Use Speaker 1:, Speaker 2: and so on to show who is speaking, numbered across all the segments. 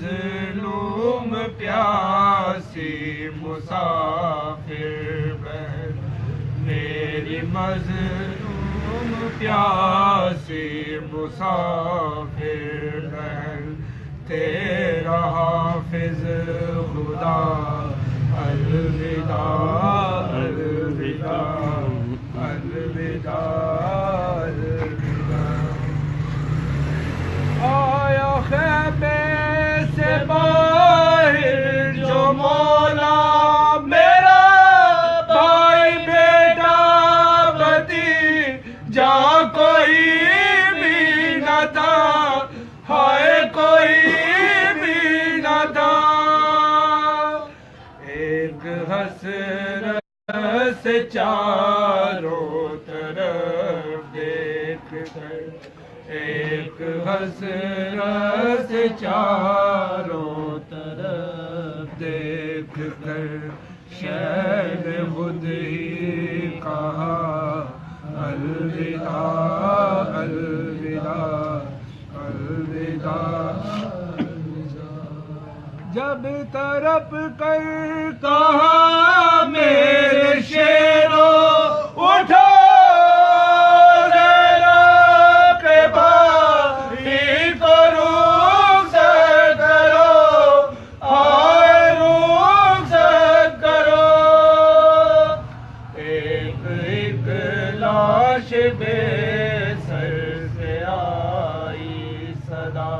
Speaker 1: مظلوم پیاسی مسافر بہن، میری مظلوم پیاسی مسافر بہن، تیرا حافظ خدا الوداع الوداع الوداع الوداع۔ آیا خیمے سے باہر جو مولا میرا بھائی بیٹا بھتیجا کوئی بھی نہ تھا، ہائے کوئی بھی نہ تھا۔ ایک حسرت سے چاروں طرف دیکھ کر، ایک حسرت سے چاروں طرف دیکھ کر، شہر نے خود ہی کہا الوداع الوداع الوداع۔ جب تڑپ کر کہا میرے شیرو اٹھو، زینب کے بھائی کو رخصت کرو، آئے رخصت کرو۔ ایک ایک لاش بے سر سے آئی صدا،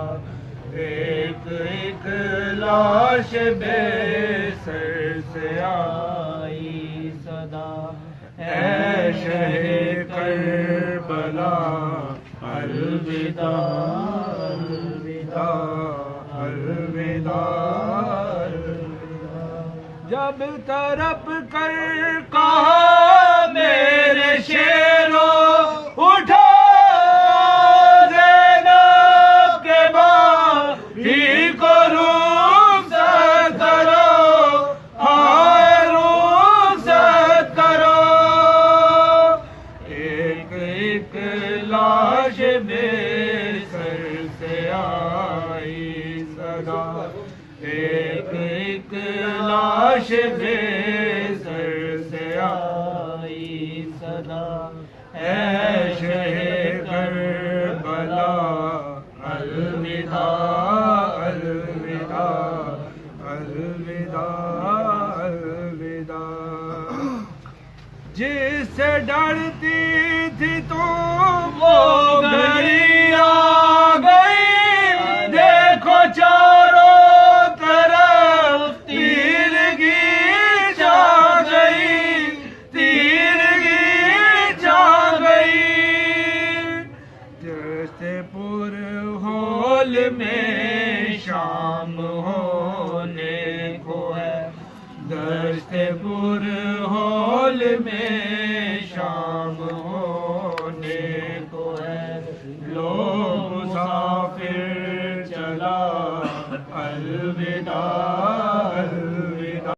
Speaker 1: ایک ایک لاش بے سر سے آئی صدا۔ اے شہ کربلا الوداع الوداع الوداع الوداع۔ جب تڑپ کر کہا میرے شیرو اٹھو، زینب کے بھائی کو رخصت کرو، آئے رخصت کرو۔ ایک ایک لاش بے سر سے آئی صدا، ایک ایک لاش بے سر سے آئی صدا۔ اے شہ کربلا الوداع الوداع الوداع الوداع۔ جس سے ڈرتی تھی تم وہ گھڑی آ گئی، دیکھو چاروں طرف تیرگی چھا گئی، تیرگی چھا گئی۔ جیسے پر ہول میں شام ہونے کو ہے، دشت پر ہول میں